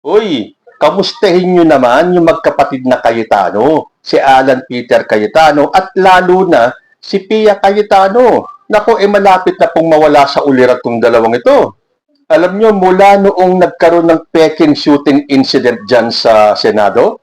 Uy, kamustahin nyo naman yung magkapatid na Cayetano, si Alan Peter Cayetano at lalo na si Pia Cayetano. Nako, malapit na pong mawala sa ulirat kong dalawang ito. Alam nyo, mula noong nagkaroon ng Peking shooting incident dyan sa Senado,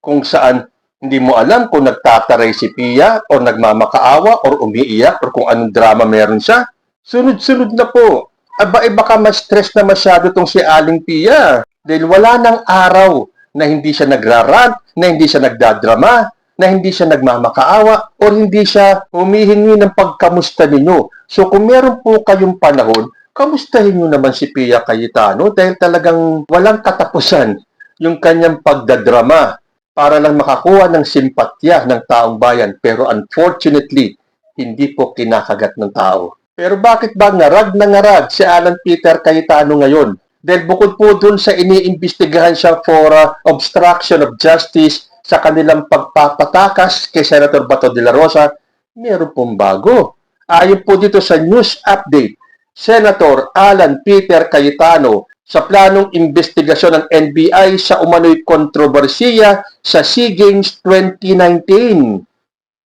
kung saan hindi mo alam kung nagtataray si Pia o nagmamakaawa o umiiyak o kung anong drama meron siya. Sunod-sunod na po. Baka mas-stress na masyado tong si Aling Pia. Dahil wala nang araw na hindi siya nagrarant, na hindi siya nagdadrama, na hindi siya nagmamakaawa, o hindi siya humihingi ng pagkamusta ninyo. So kung meron po kayong panahon, kamustahin nyo naman si Pia Cayetano dahil talagang walang katapusan yung kanyang pagdadrama para lang makakuha ng simpatya ng taong bayan. Pero unfortunately, hindi po kinakagat ng tao. Pero bakit ba ngarag na ngarag si Alan Peter Cayetano ngayon? Dahil bukod po dun sa iniimbestigahan siya for obstruction of justice sa kanilang pagpapatakas kay Senator Bato de la Rosa, meron pong bago. Ayon po dito sa news update, Senator Alan Peter Cayetano sa planong investigasyon ng NBI sa umano'y kontrobersiya sa SEA Games 2019.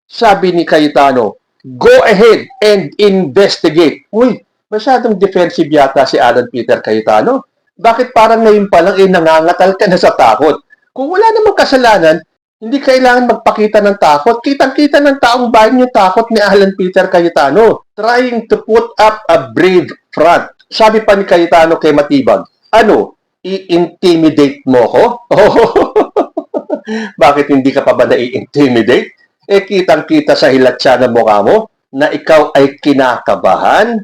Sabi ni Cayetano, go ahead and investigate. Uy, masyadong defensive yata si Alan Peter Cayetano. Bakit parang ngayon pa lang nangangatal ka na sa takot? Kung wala namang kasalanan, hindi kailangan magpakita ng takot. Kitang-kita ng taong bayan yung takot ni Alan Peter Cayetano. Trying to put up a brave front. Sabi pa ni Cayetano kay Matibag, ano, i-intimidate mo ko? Bakit hindi ka pa ba na-i-intimidate? Kitang-kita sa hilatsa ng mukha mo na ikaw ay kinakabahan.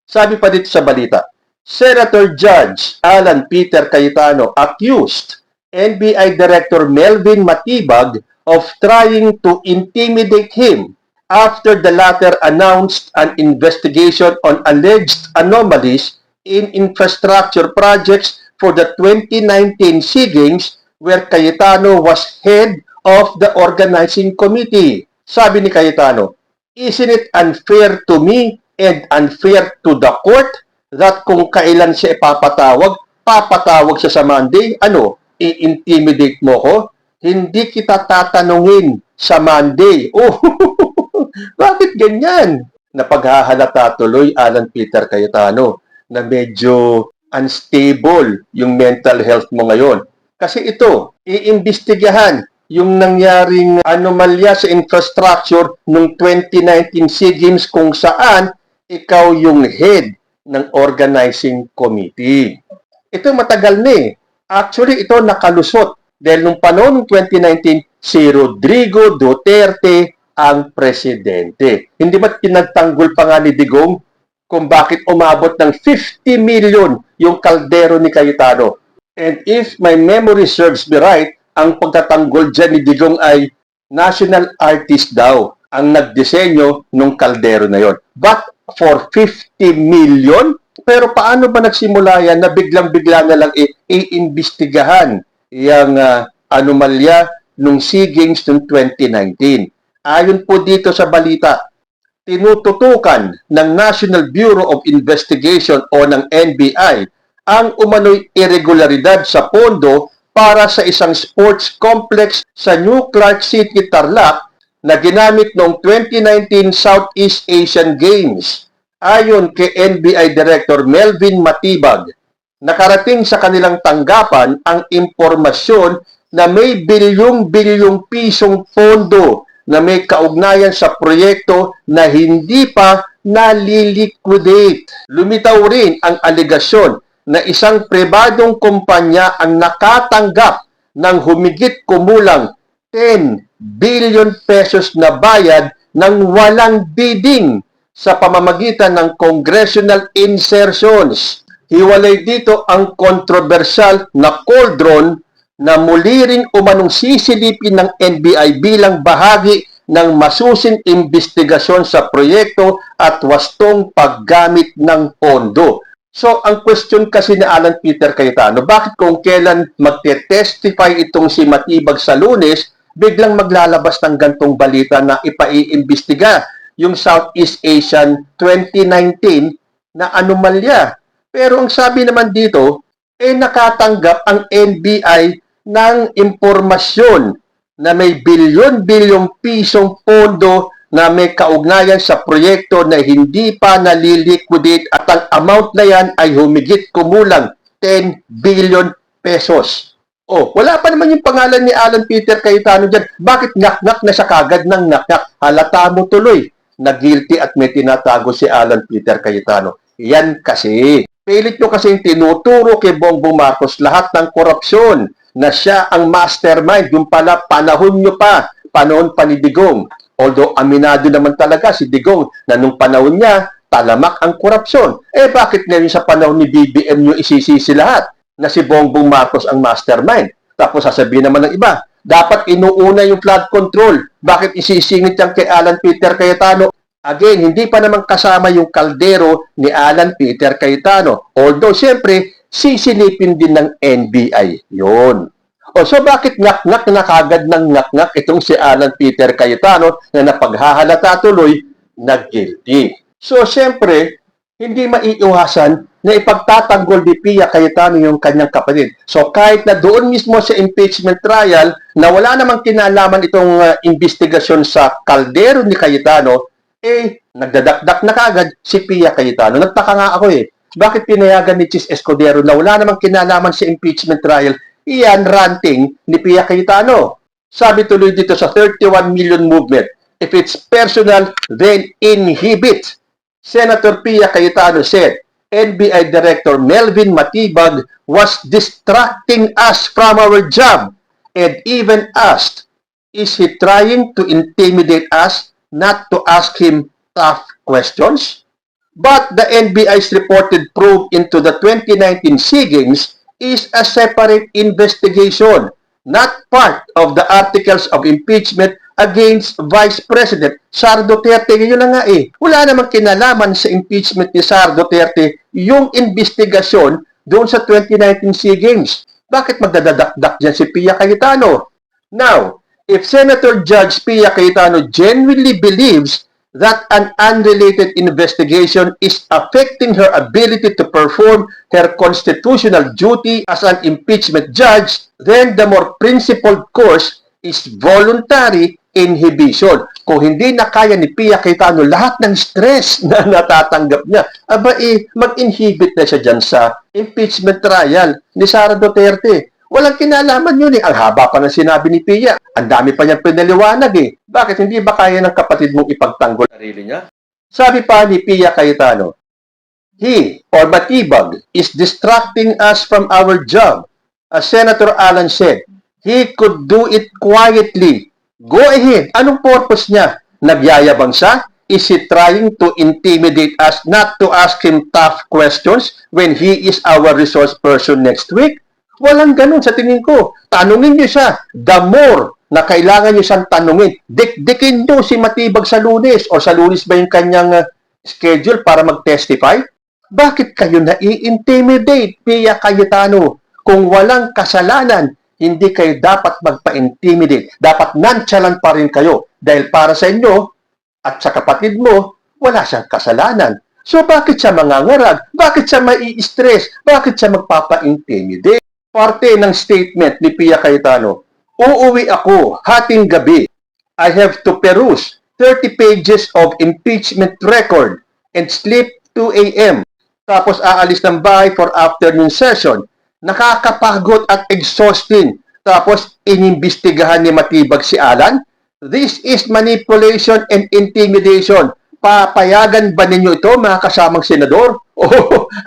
Sabi pa dito sa balita, Senator Judge Alan Peter Cayetano accused NBI Director Melvin Matibag of trying to intimidate him after the latter announced an investigation on alleged anomalies in infrastructure projects for the 2019 SEA Games where Cayetano was head of the organizing committee. Sabi ni Cayetano, isn't it unfair to me and unfair to the court that kung kailan siya papatawag siya sa Monday, ano, i-intimidate mo ko? Hindi kita tatanungin sa Monday. Oh, bakit ganyan? Napaghahalata tuloy Alan Peter Cayetano na medyo unstable yung mental health mo ngayon. Kasi ito, iimbestigahan yung nangyaring anomalya sa infrastructure noong 2019 SEA Games kung saan ikaw yung head ng organizing committee. Ito matagal na eh. Actually, ito nakalusot dahil nung panahon ng 2019, si Rodrigo Duterte ang presidente. Hindi ba't pinagtanggol pa nga ni Digong kung bakit umabot ng 50 million yung kaldero ni Cayetano? And if my memory serves me right, ang pagtatanggol dyan ni Digong ay national artist daw ang nagdisenyo ng kaldero na yon. But for 50 million? Pero paano ba nagsimula yan na biglang-bigla na lang iimbestigahan yung anomalya nung SEA Games noong 2019? Ayon po dito sa balita, tinututukan ng National Bureau of Investigation o ng NBI ang umano'y irregularidad sa pondo para sa isang sports complex sa New Clark City, Tarlac na ginamit noong 2019 Southeast Asian Games. Ayon kay NBI Director Melvin Matibag, nakarating sa kanilang tanggapan ang impormasyon na may bilyong-bilyong pisong pondo na may kaugnayan sa proyekto na hindi pa naliliquidate. Lumitaw rin ang alegasyon na isang pribadong kumpanya ang nakatanggap ng humigit kumulang 10 billion pesos na bayad ng walang bidding sa pamamagitan ng congressional insertions. Hiwalay dito ang kontrobersyal na cauldron na muli ring umanong sisilipin ng NBI bilang bahagi ng masusing investigasyon sa proyekto at wastong paggamit ng pondo. So, ang question kasi ni Alan Peter Cayetano, bakit kung kailan magte-testify itong si Matibag sa Lunes, biglang maglalabas ng gantong balita na ipaiimbestiga yung Southeast Asian 2019 na anomalya. Pero ang sabi naman dito, nakatanggap ang NBI ng impormasyon na may bilyon-bilyong pisong pondo na may kaugnayan sa proyekto na hindi pa naliliquidate at ang amount na yan ay humigit kumulang 10 billion pesos. Oh, wala pa naman yung pangalan ni Alan Peter Cayetano dyan. Bakit ngak-ngak na siya kagad ng ngak-ngak? Halata mo tuloy na guilty at may tinatago si Alan Peter Cayetano. Yan kasi. Pilit nyo kasi tinuturo kay Bongbong Marcos lahat ng korupsyon na siya ang mastermind. Yung pala panahon nyo pa, panahon pa ni Digong. Although aminado naman talaga si Digong na nung panahon niya, talamak ang korupsyon. Bakit ngayon sa panahon ni BBM nyo isisisi lahat na si Bongbong Marcos ang mastermind? Tapos sasabihin naman ng iba, dapat inuuna yung flood control. Bakit isisingit yan kay Alan Peter Cayetano? Again, hindi pa naman kasama yung kaldero ni Alan Peter Cayetano. Although, siyempre, sisilipin din ng NBI. Yun. So bakit ngak-ngak na kagad ng ngak-ngak itong si Alan Peter Cayetano na napaghahalata tuloy na guilty? So, siyempre, hindi maiiwasan na ipagtatanggol ni Pia Cayetano yung kanyang kapatid. So, kahit na doon mismo sa impeachment trial na wala namang kinalaman itong investigasyon sa kaldero ni Cayetano, nagdadakdak na kagad si Pia Cayetano. Nagtaka nga ako bakit pinayagan ni Chis Escudero na wala namang kinalaman sa impeachment trial, iyan ranting ni Pia Cayetano. Sabi tuloy dito sa 31 million movement, if it's personal, then inhibit. Senator Pia Cayetano said, NBI Director Melvin Matibag was distracting us from our job and even asked, is he trying to intimidate us not to ask him tough questions? But the NBI's reported probe into the 2019 SEA Games is a separate investigation, not part of the articles of impeachment against Vice President Sara Duterte. Yun na nga wala namang kinalaman sa impeachment ni Sara Duterte yung investigasyon doon sa 2019 SEA Games. Bakit magdadadakdak dyan si Pia Cayetano? Now, if Senator Judge Pia Cayetano genuinely believes that an unrelated investigation is affecting her ability to perform her constitutional duty as an impeachment judge, then the more principled course is voluntary inhibition. Kung hindi na kaya ni Pia Cayetano lahat ng stress na natatanggap niya, mag-inhibit na siya dyan sa impeachment trial ni Sara Duterte. Walang kinalaman yun Ang haba pa ng sinabi ni Pia. Ang dami pa niyang pinaliwanag Bakit hindi ba kaya ng kapatid mong ipagtanggol sarili niya? Sabi pa ni Pia Cayetano, he or Matibag is distracting us from our job. As Senator Alan said, he could do it quietly. Go ahead. Anong purpose niya? Nagyayabang siya? Is he trying to intimidate us not to ask him tough questions when he is our resource person next week? Walang ganun sa tingin ko. Tanungin niyo siya. The more na kailangan niyo siyang tanungin, dikdikin niyo si Matibag sa Lunes o sa Lunes ba yung kanyang schedule para mag-testify? Bakit kayo nai-intimidate, Pia Cayetano? Kung walang kasalanan, hindi kayo dapat magpa-intimidate. Dapat nonchalant pa rin kayo dahil para sa inyo at sa kapatid mo, wala siyang kasalanan. So bakit siya mangangarag? Bakit siya mai-stress? Bakit siya magpapa-intimidate? Parte ng statement ni Pia Cayetano, uuwi ako hating gabi. I have to peruse 30 pages of impeachment record and sleep 2 a.m. Tapos aalis ng bahay for afternoon session. Nakakapagod at exhausting. Tapos inimbestigahan ni Matibag si Alan. This is manipulation and intimidation. Papayagan ba ninyo ito, mga kasamang senador?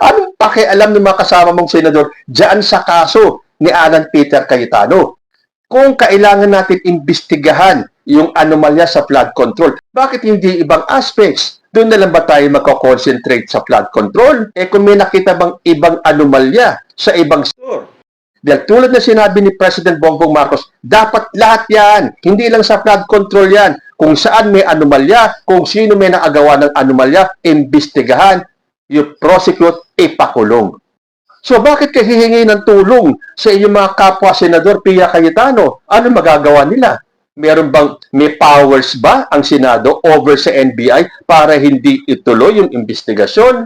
Anong pakialam ng mga kasama mong senador diyan sa kaso ni Alan Peter Cayetano? Kung kailangan natin imbestigahan yung anomalya sa flood control, bakit hindi ibang aspects? Doon na lang ba tayo magko-concentrate sa flood control? Kung may nakita bang ibang anomalya sa ibang store? Dahil tulad na sinabi ni President Bongbong Marcos, dapat lahat yan. Hindi lang sa flood control yan. Kung saan may anomalya, kung sino may naagawa ng anomalya, imbestigahan, you prosecute, ipakulong. So bakit ka hihingi ng tulong sa inyong mga kapwa senador, Pia Cayetano? Ano magagawa nila? May powers ba ang Senado over sa NBI para hindi ituloy yung investigasyon?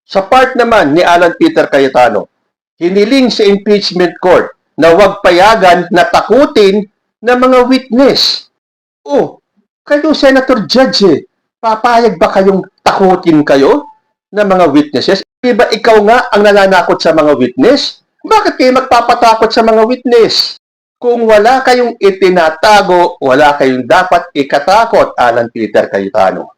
Sa part naman ni Alan Peter Cayetano, hiniling sa impeachment court na huwag payagan na takutin ng mga witness. Oh, kayo Senator Judge papayag ba kayong takutin kayo ng mga witnesses? Di ba ikaw nga ang nananakot sa mga witness? Bakit kayo magpapatakot sa mga witness? Kung wala kayong itinatago, wala kayong dapat ikatakot, Alan Peter Cayetano.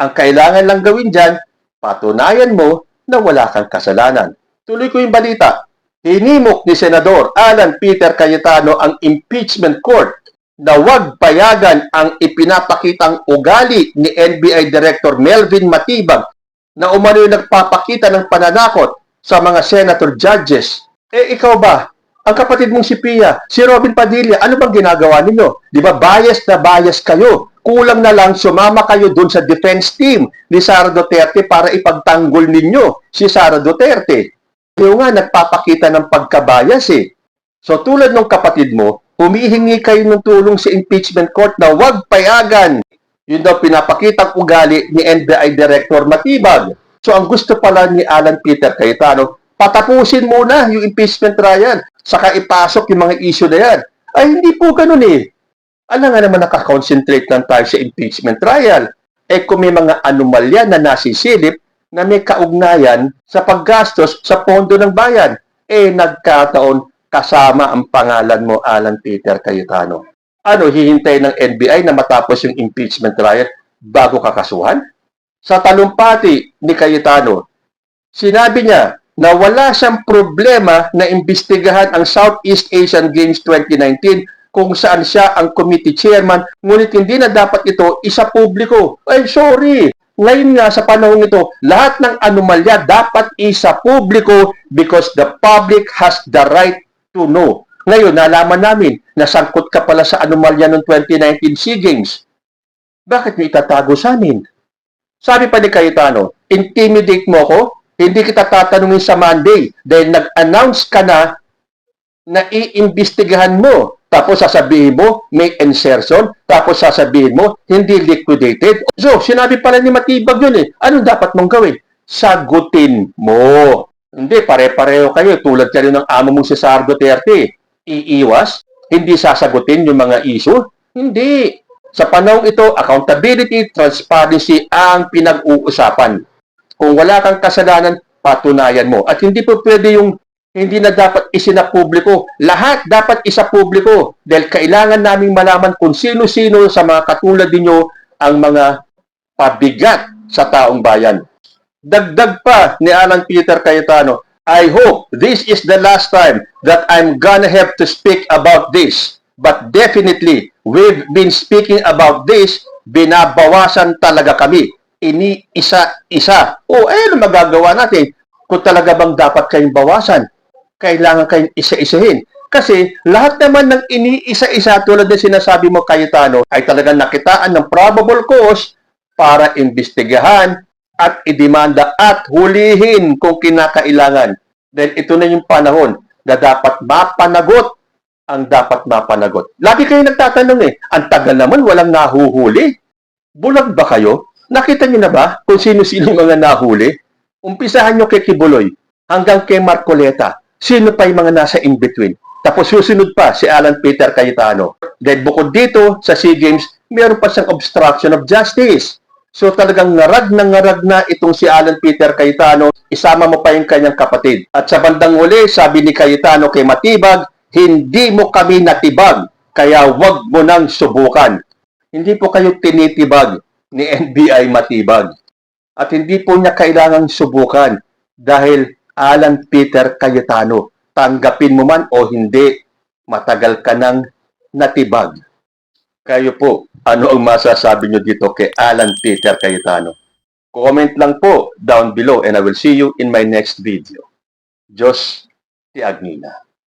Ang kailangan lang gawin dyan, patunayan mo na wala kang kasalanan. Tuloy ko yung balita. Hinimok ni Senador Alan Peter Cayetano ang impeachment court na huwag payagan ang ipinapakitang ugali ni NBI Director Melvin Matibag na umano'y nagpapakita ng pananakot sa mga senator judges. Ikaw ba? Ang kapatid mong si Pia, si Robin Padilla, ano bang ginagawa ninyo? Di ba bias na bias kayo? Kulang na lang sumama kayo dun sa defense team ni Sara Duterte para ipagtanggol ninyo si Sara Duterte. Kayo nga nagpapakita ng pagkabayas So tulad ng kapatid mo, humihingi kayo ng tulong sa impeachment court na huwag payagan. Yun daw pinapakitang ugali ni NBI Director Matibag. So ang gusto pala ni Alan Peter Cayetano, patapusin muna yung impeachment trial, saka ipasok yung mga issue na yan. Ay, hindi po ganun Alam nga naman nakakonsentrate lang tayo sa impeachment trial. Kung may mga anomalya na nasisilip na may kaugnayan sa paggastos sa pondo ng bayan, nagkataon kasama ang pangalan mo, Alan Peter Cayetano. Ano, hihintay ng NBI na matapos yung impeachment trial bago kakasuhan? Sa talumpati ni Cayetano, sinabi niya na wala siyang problema na imbestigahan ang Southeast Asian Games 2019 kung saan siya ang committee chairman, ngunit hindi na dapat ito isa publiko. Ay, sorry! Ngayon nga sa panahon ito, lahat ng anomalya dapat isa publiko because the public has the right to know. Ngayon, nalaman namin na sangkot ka pala sa anomalya ng 2019 SEA Games. Bakit mo itatago sa amin? Sabi pa ni Cayetano, intimidate mo ko? Hindi kita tatanungin sa Monday dahil nag-announce ka na iimbestigahan mo. Tapos sasabihin mo, may insertion. Tapos sasabihin mo, hindi liquidated. So, sinabi pala ni Matibag yun Anong dapat mong gawin? Sagutin mo. Hindi, pare-pareho kayo. Tulad kayo ng amo mong si Sara Duterte. Iiwas? Hindi sasagutin yung mga issue? Hindi. Sa panahon ito, accountability, transparency ang pinag-uusapan. Kung wala kang kasalanan, patunayan mo. At hindi po pwede yung hindi na dapat isinapubliko. Lahat dapat isapubliko. Dahil kailangan naming malaman kung sino-sino sa mga katulad ninyo ang mga pabigat sa taong bayan. Dagdag pa ni Alan Peter Cayetano, I hope this is the last time that I'm gonna have to speak about this. But definitely, we've been speaking about this, binabawasan talaga kami. Ini-isa-isa. Ano magagawa natin? Kung talaga bang dapat kayong bawasan, kailangan kayong isa-isahin. Kasi lahat naman ng ini-isa-isa tulad ng sinasabi mo, Cayetano, ay talagang nakitaan ng probable cause para imbestigahan at idemanda at hulihin kung kinakailangan. Dahil ito na yung panahon na dapat mapanagot ang dapat mapanagot. Lagi kayo nagtatanong ang tagal naman walang nahuhuli. Bulag ba kayo? Nakita niyo na ba kung sino-sino mga nahuli? Umpisahan niyo kay Kibuloy hanggang kay Marcoleta. Sino pa yung mga nasa in-between? Tapos susunod pa si Alan Peter Cayetano. Dahil bukod dito sa SEA Games, meron pa siyang obstruction of justice. So talagang ngarag na itong si Alan Peter Cayetano, isama mo pa yung kanyang kapatid. At sa bandang huli, sabi ni Cayetano kay Matibag, hindi mo kami natibag, kaya wag mo nang subukan. Hindi po kayo tinitibag ni NBI Matibag. At hindi po niya kailangang subukan dahil Alan Peter Cayetano. Tanggapin mo man o hindi, matagal ka nang natibag. Kayo po, ano ang masasabi nyo dito kay Alan Peter Cayetano? Comment lang po down below and I will see you in my next video. Diyos ti Agnina.